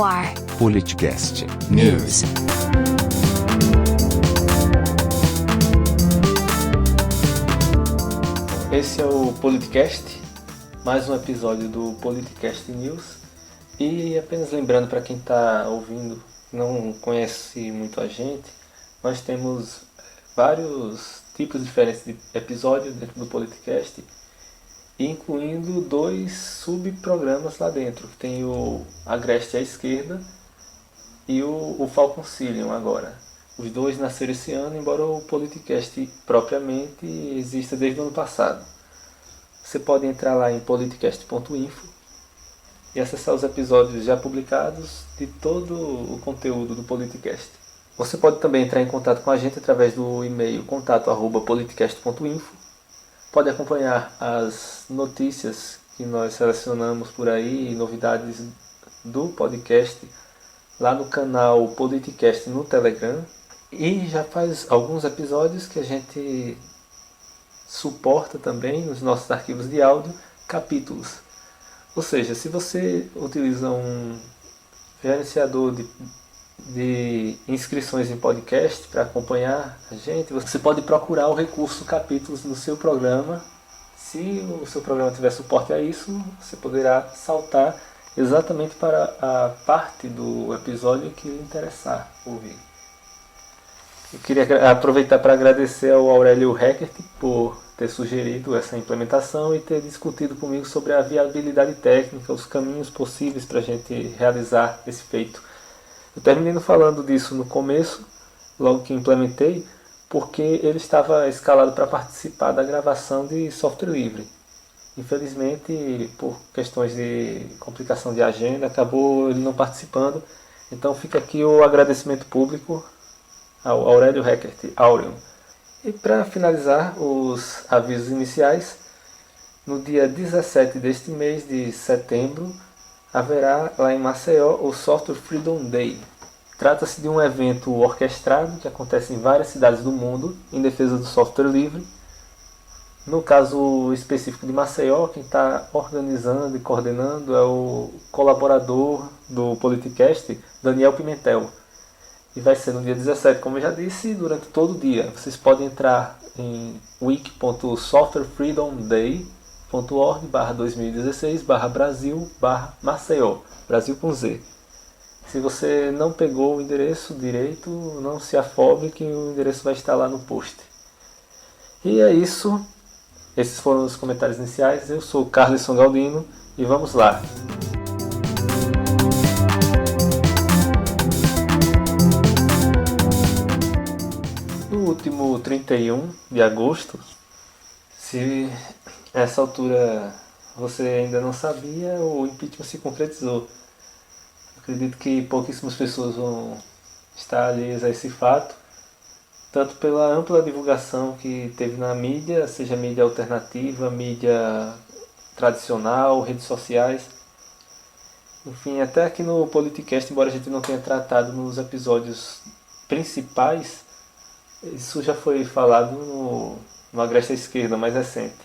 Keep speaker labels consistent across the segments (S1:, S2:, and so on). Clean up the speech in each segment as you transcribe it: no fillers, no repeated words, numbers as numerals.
S1: no ar.
S2: Politicast
S1: News.
S3: Esse é o Politicast, mais um episódio do Politicast News. E apenas lembrando para quem está ouvindo, não conhece muito a gente, nós temos vários tipos diferentes de episódios dentro do Politicast, incluindo 2 subprogramas lá dentro. Tem o Agreste à Esquerda e o Falconcilium agora. Os 2 nasceram esse ano, embora o Politicast propriamente exista desde o ano passado. Você pode entrar lá em politicast.info e acessar os episódios já publicados de todo o conteúdo do Politicast. Você pode também entrar em contato com a gente através do e-mail contato@politicast.info. Pode acompanhar as notícias que nós selecionamos por aí, novidades do podcast, lá no canal Politicast no Telegram. E já faz alguns episódios que a gente suporta também nos nossos arquivos de áudio capítulos. Ou seja, se você utiliza um gerenciador de inscrições em podcast para acompanhar a gente, você pode procurar o recurso capítulos no seu programa. Se o seu programa tiver suporte a isso, você poderá saltar exatamente para a parte do episódio que lhe interessar ouvir. Eu queria aproveitar para agradecer ao Aurélio Heckert por ter sugerido essa implementação e ter discutido comigo sobre a viabilidade técnica, os caminhos possíveis para a gente realizar esse feito. Eu terminei falando disso no começo, logo que implementei, porque ele estava escalado para participar da gravação de software livre. Infelizmente, por questões de complicação de agenda, acabou ele não participando. Então fica aqui o agradecimento público ao Aurélio Heckert, Aureon. E para finalizar os avisos iniciais, no dia 17 deste mês de setembro, haverá lá em Maceió o Software Freedom Day. Trata-se de um evento orquestrado que acontece em várias cidades do mundo em defesa do software livre. No caso específico de Maceió, quem está organizando e coordenando é o colaborador do Politicast, Daniel Pimentel. E vai ser no dia 17, como eu já disse, durante todo o dia. Vocês podem entrar em wiki.softwarefreedomday.org/2016/Brasil/Maceió, Brasil com Z. Se você não pegou o endereço direito, não se afobe que o endereço vai estar lá no post. E é isso. Esses foram os comentários iniciais. Eu sou o Carlisson Galdino e vamos lá. No último 31 de agosto, se essa altura você ainda não sabia, o impeachment se concretizou. Acredito que pouquíssimas pessoas vão estar alheias a esse fato, tanto pela ampla divulgação que teve na mídia, seja mídia alternativa, mídia tradicional, redes sociais. Enfim, até aqui no Politicast, embora a gente não tenha tratado nos episódios principais, isso já foi falado no Agreste à Esquerda mais recente.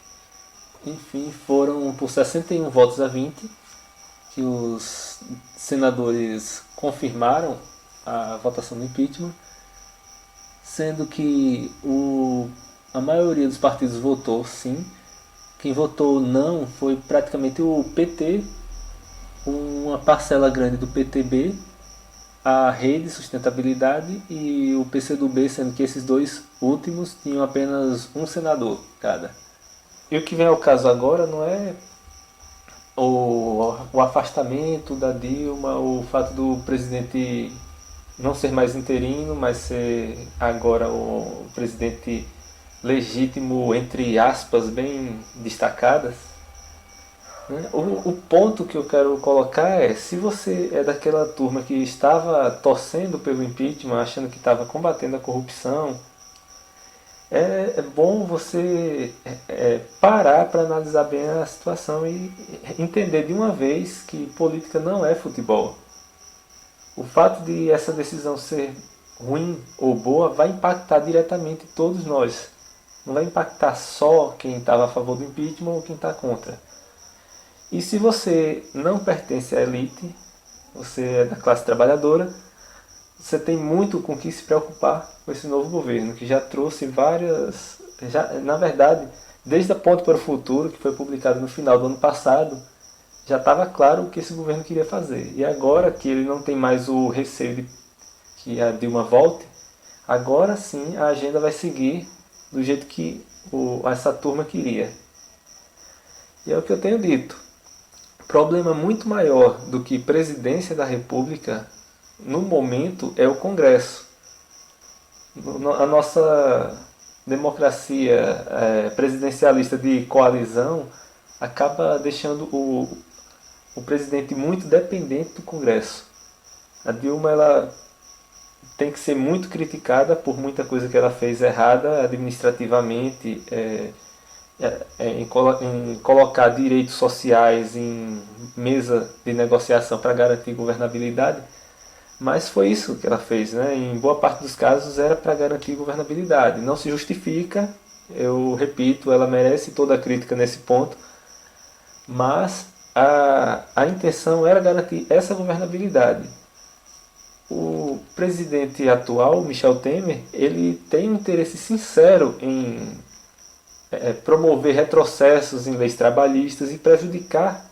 S3: Enfim, foram por 61 votos a 20 que os senadores confirmaram a votação do impeachment, sendo que a maioria dos partidos votou sim. Quem votou não foi praticamente o PT, uma parcela grande do PTB, a Rede Sustentabilidade e o PCdoB, sendo que esses 2 últimos tinham apenas um senador cada. E o que vem ao caso agora não é o afastamento da Dilma, o fato do presidente não ser mais interino, mas ser agora o presidente legítimo, entre aspas, bem destacadas. O ponto que eu quero colocar é, se você é daquela turma que estava torcendo pelo impeachment, achando que estava combatendo a corrupção, é bom você parar para analisar bem a situação e entender de uma vez que política não é futebol. O fato de essa decisão ser ruim ou boa vai impactar diretamente todos nós. Não vai impactar só quem estava a favor do impeachment ou quem está contra. E se você não pertence à elite, você é da classe trabalhadora, você tem muito com que se preocupar com esse novo governo, que já trouxe várias... na verdade, desde a Ponte para o Futuro, que foi publicado no final do ano passado, já estava claro o que esse governo queria fazer. E agora que ele não tem mais o receio de que a Dilma volte, agora sim a agenda vai seguir do jeito que essa turma queria. E é o que eu tenho dito. Problema muito maior do que presidência da República no momento é o Congresso. A nossa democracia presidencialista de coalizão acaba deixando o presidente muito dependente do Congresso. A Dilma ela tem que ser muito criticada por muita coisa que ela fez errada administrativamente, em colocar direitos sociais em mesa de negociação para garantir governabilidade, mas foi isso que ela fez, né? Em boa parte dos casos era para garantir governabilidade. Não se justifica, eu repito, ela merece toda a crítica nesse ponto, mas a intenção era garantir essa governabilidade. O presidente atual, Michel Temer, ele tem um interesse sincero em promover retrocessos em leis trabalhistas e prejudicar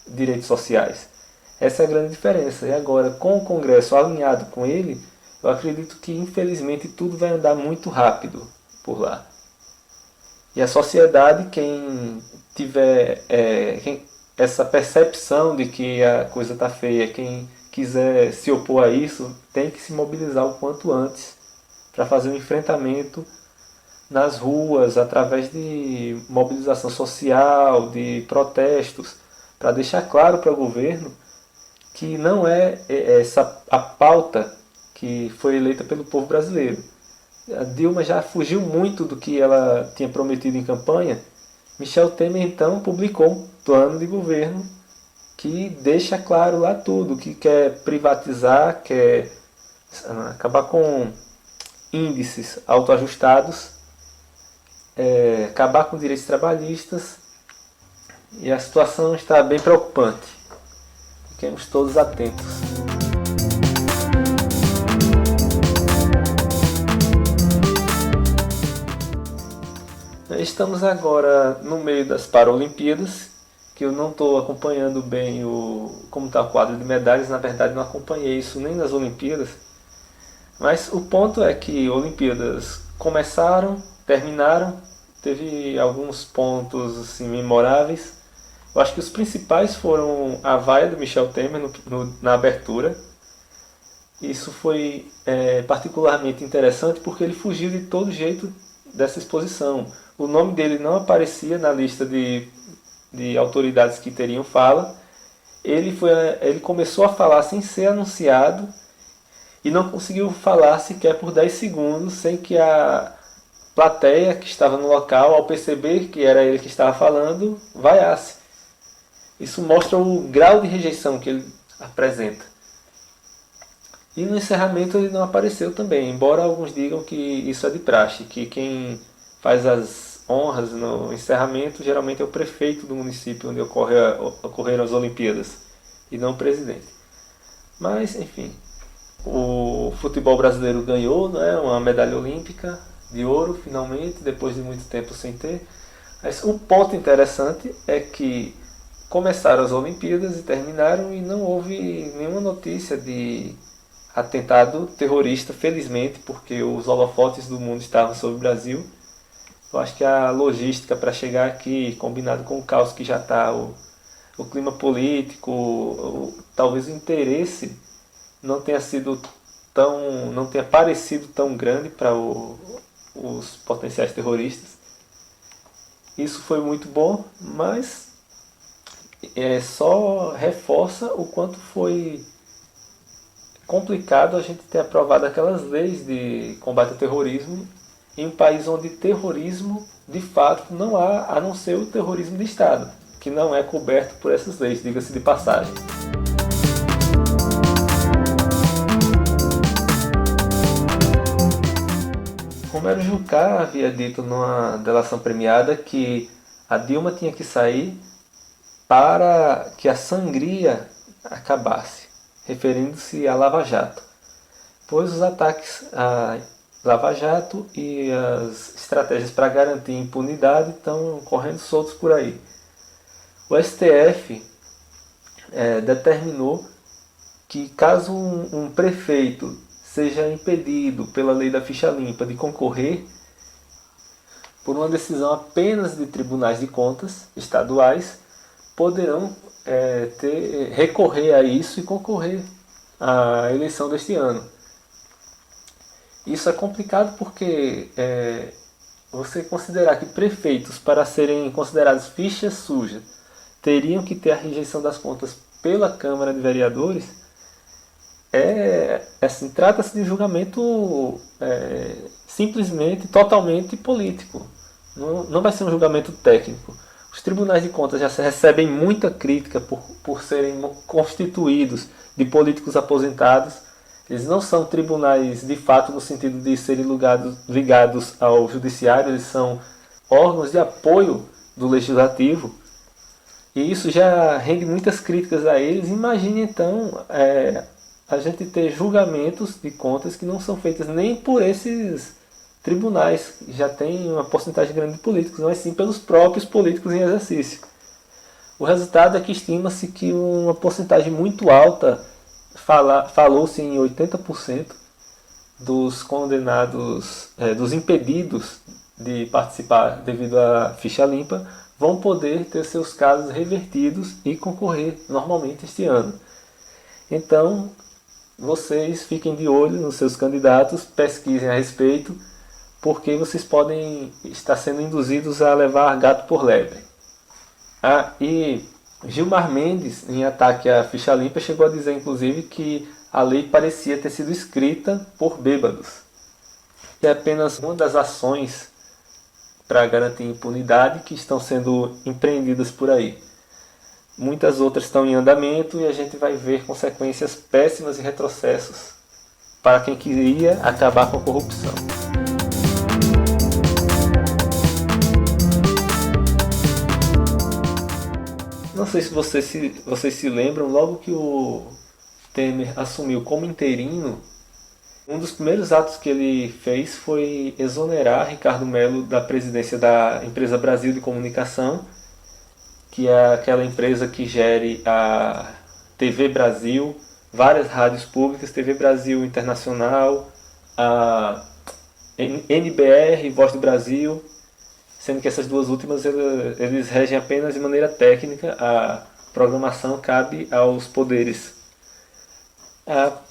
S3: direitos sociais. Essa é a grande diferença. E agora, com o Congresso alinhado com ele, eu acredito que, infelizmente, tudo vai andar muito rápido por lá. E a sociedade, quem tiver essa percepção de que a coisa está feia, quem quiser se opor a isso, tem que se mobilizar o quanto antes para fazer um enfrentamento nas ruas, através de mobilização social, de protestos, para deixar claro para o governo que não é essa a pauta que foi eleita pelo povo brasileiro. A Dilma já fugiu muito do que ela tinha prometido em campanha. Michel Temer então publicou um plano de governo que deixa claro lá tudo, que quer privatizar, quer acabar com índices autoajustados, acabar com direitos trabalhistas, e a situação está bem preocupante. Fiquemos todos atentos. Estamos agora no meio das Paralimpíadas, que eu não estou acompanhando bem como está o quadro de medalhas. Na verdade, não acompanhei isso nem nas Olimpíadas. Mas o ponto é que Olimpíadas começaram, terminaram, teve alguns pontos assim, memoráveis. Eu acho que os principais foram a vaia do Michel Temer na abertura. Isso foi particularmente interessante porque ele fugiu de todo jeito dessa exposição. O nome dele não aparecia na lista de autoridades que teriam fala. Ele começou a falar sem ser anunciado e não conseguiu falar sequer por 10 segundos sem que a plateia que estava no local, ao perceber que era ele que estava falando, vaiasse. Isso mostra o grau de rejeição que ele apresenta. E no encerramento ele não apareceu também, embora alguns digam que isso é de praxe, que quem faz as honras no encerramento geralmente é o prefeito do município onde ocorreram as Olimpíadas, e não o presidente. Mas, enfim, o futebol brasileiro ganhou, né, uma medalha olímpica de ouro, finalmente, depois de muito tempo sem ter. Mas um ponto interessante é que começaram as Olimpíadas e terminaram e não houve nenhuma notícia de atentado terrorista, felizmente, porque os holofotes do mundo estavam sobre o Brasil. Eu acho que a logística para chegar aqui, combinado com o caos que já está, o clima político, talvez o interesse não tenha parecido tão grande para os potenciais terroristas. Isso foi muito bom, mas só reforça o quanto foi complicado a gente ter aprovado aquelas leis de combate ao terrorismo em um país onde terrorismo de fato não há, a não ser o terrorismo de Estado, que não é coberto por essas leis, diga-se de passagem. Romero Jucá havia dito numa delação premiada que a Dilma tinha que sair para que a sangria acabasse. referindo-se à Lava Jato, pois os ataques à Lava Jato e as estratégias para garantir impunidade estão correndo soltos por aí. O STF determinou que caso um prefeito seja impedido pela lei da ficha limpa de concorrer, por uma decisão apenas de tribunais de contas estaduais, poderão recorrer a isso e concorrer à eleição deste ano. Isso é complicado porque você considerar que prefeitos, para serem considerados fichas sujas, teriam que ter a rejeição das contas pela Câmara de Vereadores, assim, trata-se de um julgamento simplesmente, totalmente político. Não vai ser um julgamento técnico. Os tribunais de contas já recebem muita crítica por serem constituídos de políticos aposentados. Eles não são tribunais de fato no sentido de serem ligados ao judiciário, eles são órgãos de apoio do legislativo. E isso já rende muitas críticas a eles. Imagine então a gente ter julgamentos de contas que não são feitas nem por esses tribunais, que já tem uma porcentagem grande de políticos, mas sim pelos próprios políticos em exercício. O resultado é que estima-se que uma porcentagem muito alta, falou-se em 80% dos condenados, dos impedidos de participar devido à ficha limpa, vão poder ter seus casos revertidos e concorrer normalmente este ano. Então, vocês fiquem de olho nos seus candidatos, pesquisem a respeito, porque vocês podem estar sendo induzidos a levar gato por lebre. E Gilmar Mendes, em ataque à ficha limpa, chegou a dizer inclusive que a lei parecia ter sido escrita por bêbados. É apenas uma das ações para garantir impunidade que estão sendo empreendidas por aí. Muitas outras estão em andamento e a gente vai ver consequências péssimas e retrocessos para quem queria acabar com a corrupção. Não sei se vocês se lembram, logo que o Temer assumiu como interino, um dos primeiros atos que ele fez foi exonerar Ricardo Mello da presidência da empresa Brasil de Comunicação, que é aquela empresa que gere a TV Brasil, várias rádios públicas, TV Brasil Internacional, a NBR, Voz do Brasil, sendo que essas duas últimas eles regem apenas de maneira técnica, a programação cabe aos poderes.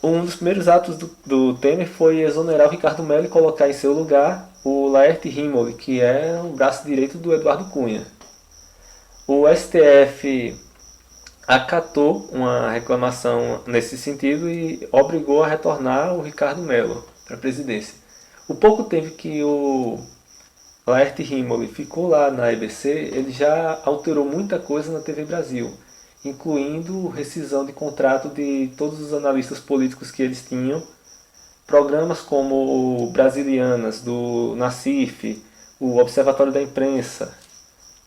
S3: Um dos primeiros atos do Temer foi exonerar o Ricardo Mello e colocar em seu lugar o Laerte Rimoli, que é o braço direito do Eduardo Cunha. O STF acatou uma reclamação nesse sentido e obrigou a retornar o Ricardo Mello para a presidência. O pouco tempo que o Laerte Rimoli ficou lá na EBC, ele já alterou muita coisa na TV Brasil, incluindo rescisão de contrato de todos os analistas políticos que eles tinham, programas como o Brasilianas, do Nassif, o Observatório da Imprensa,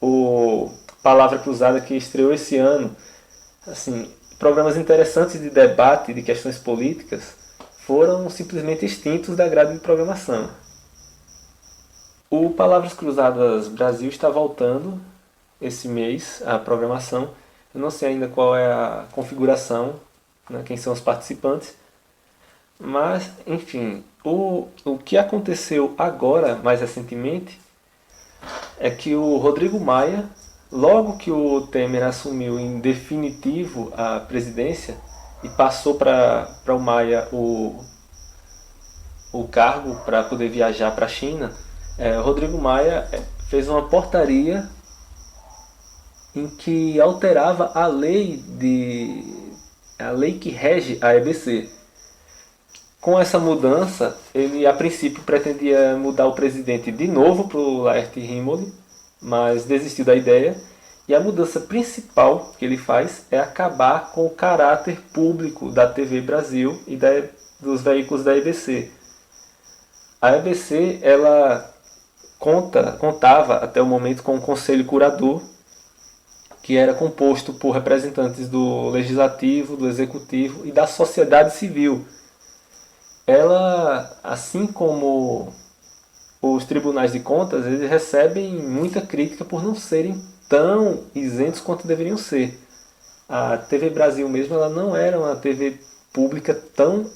S3: o Palavra Cruzada, que estreou esse ano. Assim, programas interessantes de debate de questões políticas foram simplesmente extintos da grade de programação. O Palavras Cruzadas Brasil está voltando esse mês à programação. Eu não sei ainda qual é a configuração, né, quem são os participantes, mas, enfim, o que aconteceu agora, mais recentemente, é que o Rodrigo Maia, logo que o Temer assumiu em definitivo a presidência e passou para o Maia o cargo para poder viajar para a China, o Rodrigo Maia fez uma portaria em que alterava a lei que rege a EBC. Com essa mudança, ele a princípio pretendia mudar o presidente de novo para o Laerte Rimoli, mas desistiu da ideia. E a mudança principal que ele faz é acabar com o caráter público da TV Brasil e dos veículos da EBC. A EBC ela contava até o momento com um conselho curador que era composto por representantes do Legislativo, do Executivo e da sociedade civil. Ela, assim como os tribunais de contas, eles recebem muita crítica por não serem tão isentos quanto deveriam ser. A TV Brasil mesmo, ela não era uma TV pública tão,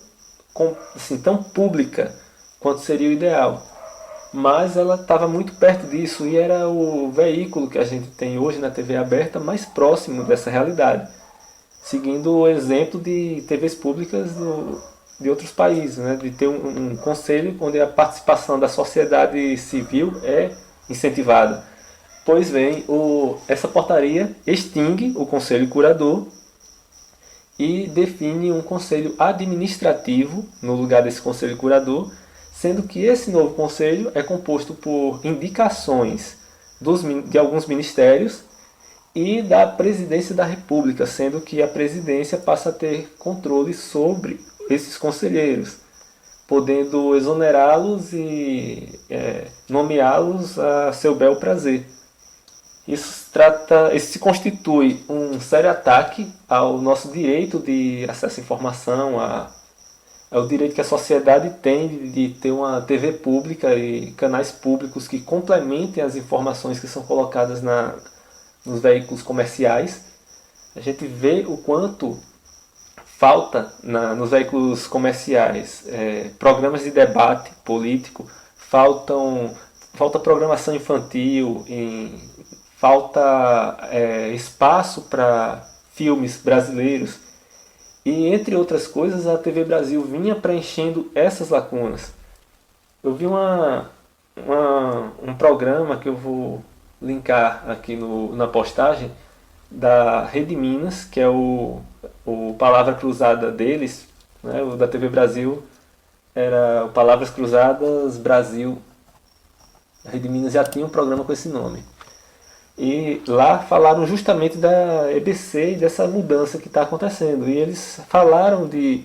S3: assim, tão pública quanto seria o ideal. Mas ela estava muito perto disso e era o veículo que a gente tem hoje na TV aberta mais próximo dessa realidade, seguindo o exemplo de TVs públicas de outros países, né? De ter um conselho onde a participação da sociedade civil é incentivada. Pois bem, essa portaria extingue o conselho curador e define um conselho administrativo no lugar desse conselho curador, sendo que esse novo conselho é composto por indicações de alguns ministérios e da presidência da República, sendo que a presidência passa a ter controle sobre esses conselheiros, podendo exonerá-los e nomeá-los a seu bel prazer. Isso se constitui um sério ataque ao nosso direito de acesso à informação, ao direito que a sociedade tem de ter uma TV pública e canais públicos que complementem as informações que são colocadas nos veículos comerciais. A gente vê o quanto falta nos veículos comerciais programas de debate político, falta programação infantil, falta espaço para filmes brasileiros. E, entre outras coisas, a TV Brasil vinha preenchendo essas lacunas. Eu vi um programa que eu vou linkar aqui na postagem, da Rede Minas, que é o Palavra Cruzada deles, né? O da TV Brasil era o Palavras Cruzadas Brasil. A Rede Minas já tinha um programa com esse nome. E lá falaram justamente da EBC e dessa mudança que está acontecendo. E eles falaram que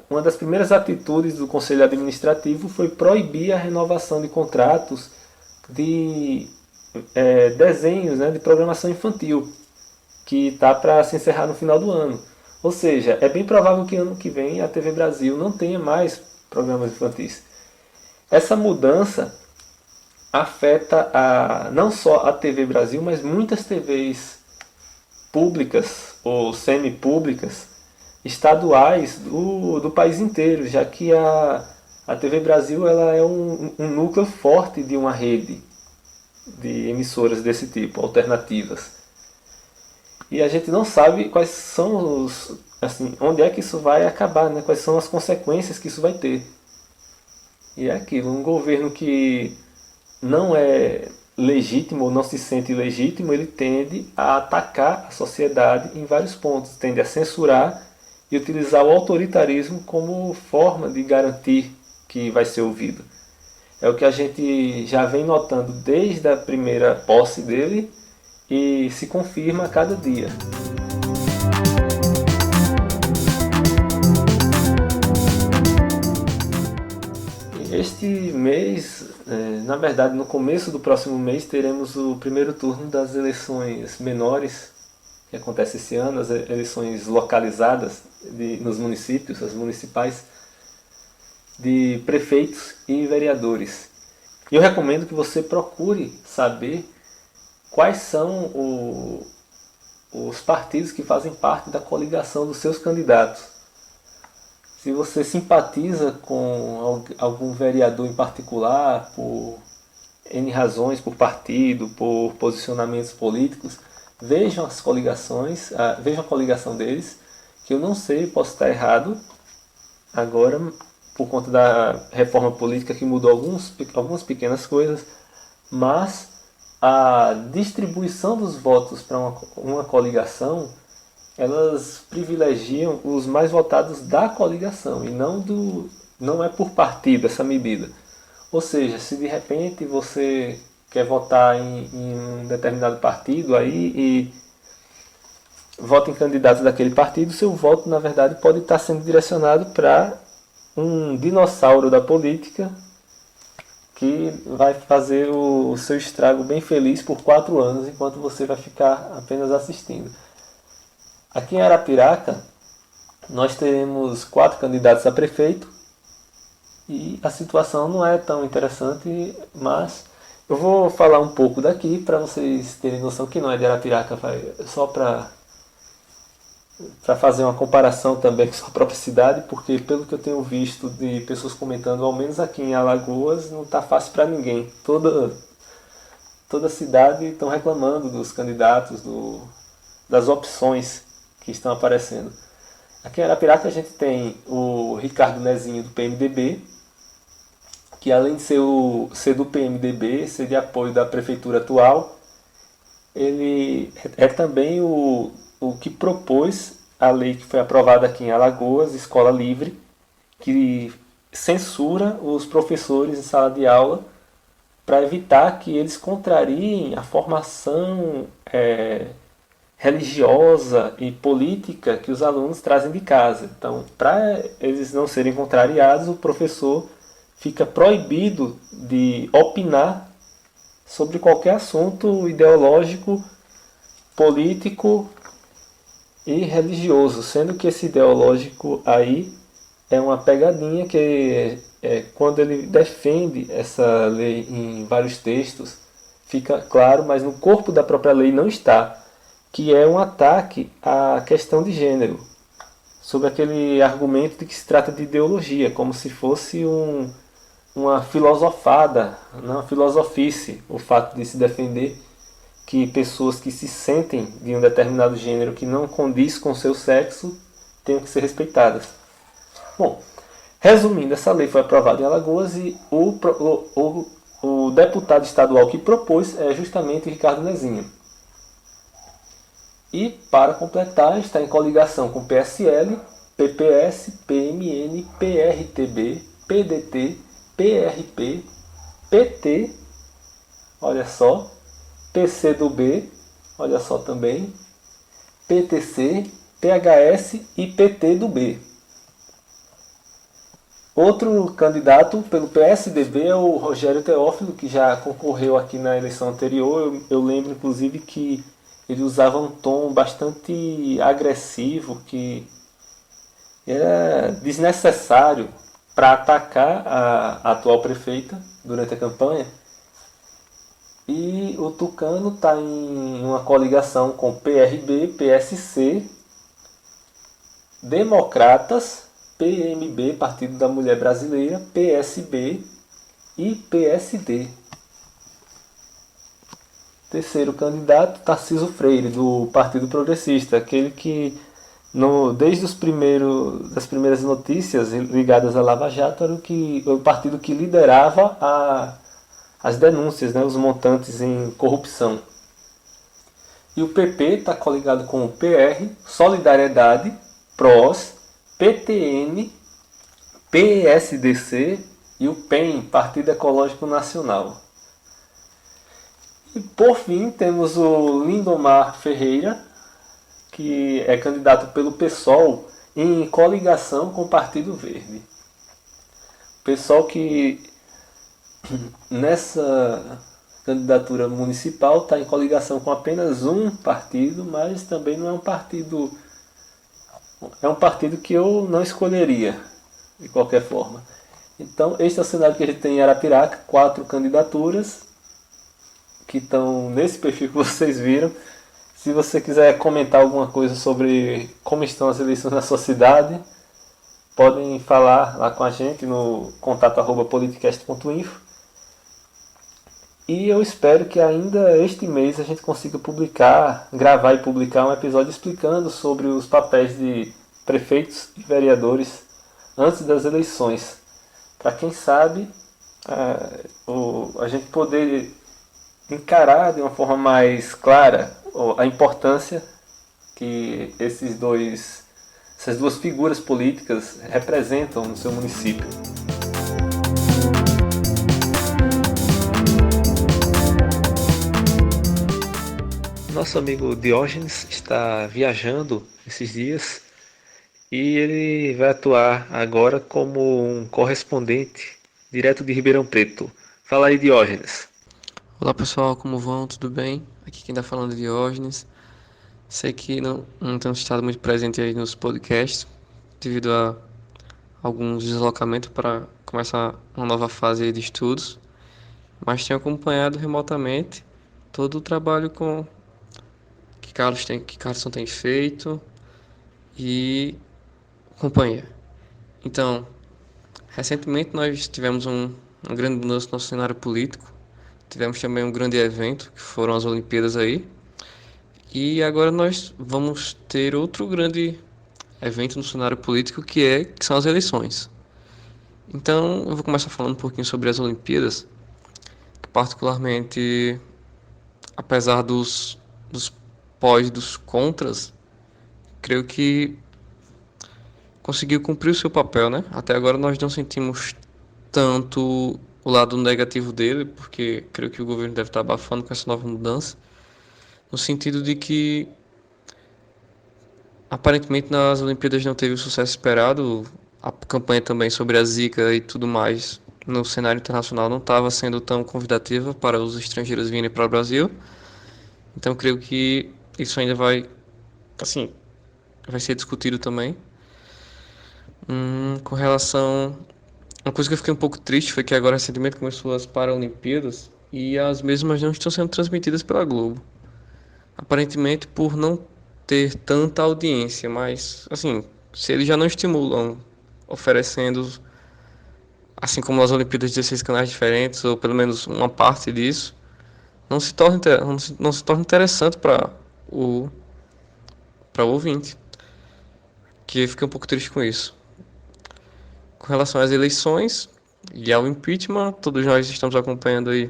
S3: uma das primeiras atitudes do Conselho Administrativo foi proibir a renovação de contratos de desenhos, né, de programação infantil, que está para se encerrar no final do ano. Ou seja, é bem provável que ano que vem a TV Brasil não tenha mais programas infantis. Essa mudança afeta não só a TV Brasil, mas muitas TVs públicas ou semi-públicas, estaduais do país inteiro, já que a TV Brasil ela é um núcleo forte de uma rede de emissoras desse tipo, alternativas. E a gente não sabe quais são onde é que isso vai acabar, né? Quais são as consequências que isso vai ter. E é aquilo, um governo que não é legítimo ou não se sente legítimo, ele tende a atacar a sociedade em vários pontos, tende a censurar e utilizar o autoritarismo como forma de garantir que vai ser ouvido. É o que a gente já vem notando desde a primeira posse dele e se confirma a cada dia. Este mês, na verdade no começo do próximo mês, teremos o primeiro turno das eleições menores que acontece esse ano, as eleições localizadas nos municípios, as municipais, de prefeitos e vereadores. Eu recomendo que você procure saber quais são os partidos que fazem parte da coligação dos seus candidatos. Se você simpatiza com algum vereador em particular, por N razões, por partido, por posicionamentos políticos, vejam as coligações, vejam a coligação deles, que eu não sei, posso estar errado agora, por conta da reforma política que mudou algumas pequenas coisas, mas a distribuição dos votos para uma coligação, elas privilegiam os mais votados da coligação e não é por partido essa medida. Ou seja, se de repente você quer votar em um determinado partido aí e vota em candidato daquele partido, seu voto na verdade pode estar sendo direcionado para um dinossauro da política que vai fazer o seu estrago bem feliz por 4 anos, enquanto você vai ficar apenas assistindo. Aqui em Arapiraca, nós teremos 4 candidatos a prefeito e a situação não é tão interessante, mas eu vou falar um pouco daqui para vocês terem noção que não é de Arapiraca, só para fazer uma comparação também com sua própria cidade, porque pelo que eu tenho visto de pessoas comentando, ao menos aqui em Alagoas, não está fácil para ninguém. Toda a cidade estão reclamando dos candidatos, das opções que estão aparecendo. Aqui em Arapiraca a gente tem o Ricardo Nezinho do PMDB, que além de ser do PMDB, ser de apoio da prefeitura atual, ele é também o que propôs a lei que foi aprovada aqui em Alagoas, Escola Livre, que censura os professores em sala de aula para evitar que eles contrariem a formação religiosa e política que os alunos trazem de casa. Então, para eles não serem contrariados, o professor fica proibido de opinar sobre qualquer assunto ideológico, político e religioso, sendo que esse ideológico aí é uma pegadinha que quando ele defende essa lei em vários textos, fica claro, mas no corpo da própria lei não está, que é um ataque à questão de gênero, sobre aquele argumento de que se trata de ideologia, como se fosse uma filosofada, não uma filosofice, o fato de se defender que pessoas que se sentem de um determinado gênero que não condiz com o seu sexo tenham que ser respeitadas. Bom, resumindo, essa lei foi aprovada em Alagoas e o deputado estadual que propôs é justamente Ricardo Nezinho. E, para completar, está em coligação com PSL, PPS, PMN, PRTB, PDT, PRP, PT, olha só, PCdoB, olha só também, PTC, PHS e PT do B. Outro candidato pelo PSDB é o Rogério Teófilo, que já concorreu aqui na eleição anterior. Eu lembro, inclusive, que ele usava um tom bastante agressivo, que era desnecessário para atacar a atual prefeita durante a campanha. E o Tucano está em uma coligação com PRB, PSC, Democratas, PMB, Partido da Mulher Brasileira, PSB e PSD. Terceiro candidato, Tarcísio Freire, do Partido Progressista, aquele que desde das primeiras notícias ligadas à Lava Jato era o partido que liderava as denúncias, né, os montantes em corrupção. E o PP está coligado com o PR, Solidariedade, PROS, PTN, PSDC e o PEN, Partido Ecológico Nacional. E por fim temos o Lindomar Ferreira, que é candidato pelo PSOL em coligação com o Partido Verde. O PSOL que nessa candidatura municipal está em coligação com apenas um partido, mas também não é um partido. É um partido que eu não escolheria, de qualquer forma. Então, este é o cenário que a gente tem em Arapiraca, 4 candidaturas que estão nesse perfil que vocês viram. Se você quiser comentar alguma coisa sobre como estão as eleições na sua cidade, podem falar lá com a gente no contato@politicast.info. E eu espero que ainda este mês a gente consiga gravar e publicar um episódio explicando sobre os papéis de prefeitos e vereadores antes das eleições. Para quem sabe, a gente poder encarar de uma forma mais clara a importância que essas duas figuras políticas representam no seu município. Nosso amigo Diógenes está viajando esses dias e ele vai atuar agora como um correspondente direto de Ribeirão Preto, Fala aí, Diógenes.
S1: Olá pessoal, como vão? Tudo bem? Aqui quem está falando é Diógenes. Sei que não tenho estado muito presente aí nos podcasts devido a alguns deslocamentos para começar uma nova fase aí de estudos, mas tenho acompanhado remotamente todo o trabalho que Carlson tem feito e companhia. Então, recentemente nós tivemos uma grande mudança no nosso cenário político. Tivemos também um grande evento, que foram as Olimpíadas aí. E agora nós vamos ter outro grande evento no cenário político que são as eleições. Então eu vou começar falando um pouquinho sobre as Olimpíadas, que particularmente, apesar dos pós e dos contras, creio que conseguiu cumprir o seu papel, né? Até agora nós não sentimos tanto o lado negativo dele, porque creio que o governo deve estar abafando com essa nova mudança, no sentido de que aparentemente nas Olimpíadas não teve o sucesso esperado. A campanha também sobre a Zika e tudo mais no cenário internacional não estava sendo tão convidativa para os estrangeiros virem para o Brasil. Então creio que isso ainda assim, vai ser discutido também. Com relação, uma coisa que eu fiquei um pouco triste foi que agora recentemente começou as Paralimpíadas e as mesmas não estão sendo transmitidas pela Globo. Aparentemente por não ter tanta audiência, mas assim, se eles já não estimulam oferecendo, assim como nas Olimpíadas, 16 canais diferentes, ou pelo menos uma parte disso, não se torna interessante o, o ouvinte, que fica um pouco triste com isso. Com relação às eleições e ao impeachment, todos nós estamos acompanhando aí,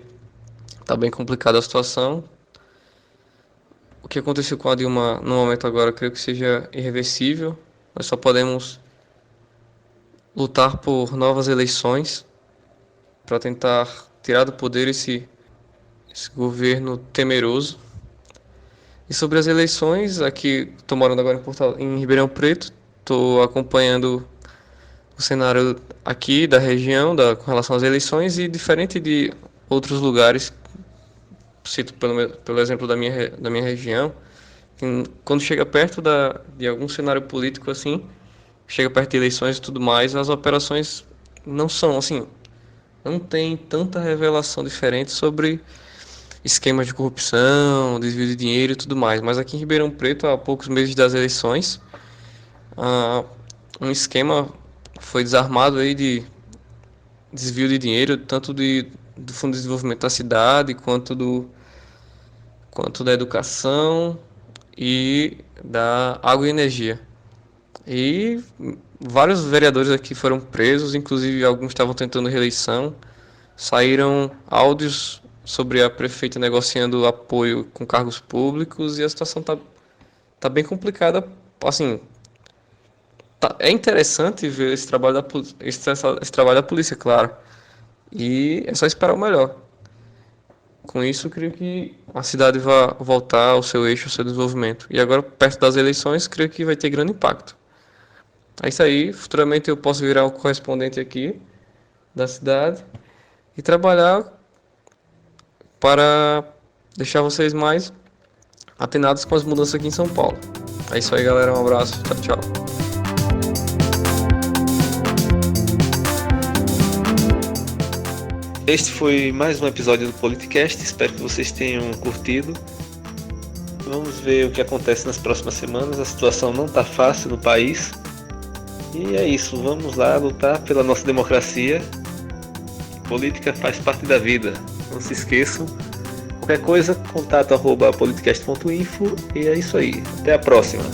S1: está bem complicada a situação. O que aconteceu com a Dilma no momento agora, creio que seja irreversível. Nós só podemos lutar por novas eleições para tentar tirar do poder esse governo temeroso. E sobre as eleições, aqui estou morando agora em Ribeirão Preto, estou acompanhando o cenário aqui da região com relação às eleições e diferente de outros lugares, cito pelo exemplo da minha região, quando chega perto de algum cenário político assim, chega perto de eleições e tudo mais, as operações não são assim, não tem tanta revelação diferente sobre esquemas de corrupção, desvio de dinheiro e tudo mais. Mas aqui em Ribeirão Preto, há poucos meses das eleições, um esquema foi desarmado aí de desvio de dinheiro, tanto do Fundo de Desenvolvimento da cidade, quanto da educação e da água e energia. E vários vereadores aqui foram presos, inclusive alguns estavam tentando reeleição. Saíram áudios sobre a prefeita negociando apoio com cargos públicos e a situação tá bem complicada. Assim, é interessante ver esse trabalho da polícia, claro. E é só esperar o melhor. Com isso, eu creio que a cidade vai voltar ao seu eixo, ao seu desenvolvimento. E agora, perto das eleições, creio que vai ter grande impacto. É isso aí. Futuramente eu posso virar o correspondente aqui da cidade e trabalhar para deixar vocês mais atenados com as mudanças aqui em São Paulo. É isso aí, galera. Um abraço. Tchau, tchau.
S3: Este foi mais um episódio do Politicast. Espero que vocês tenham curtido. Vamos ver o que acontece nas próximas semanas. A situação não está fácil no país. E é isso. Vamos lá lutar pela nossa democracia. Política faz parte da vida. Não se esqueçam. Qualquer coisa, contato @politicast.info. E é isso aí. Até a próxima.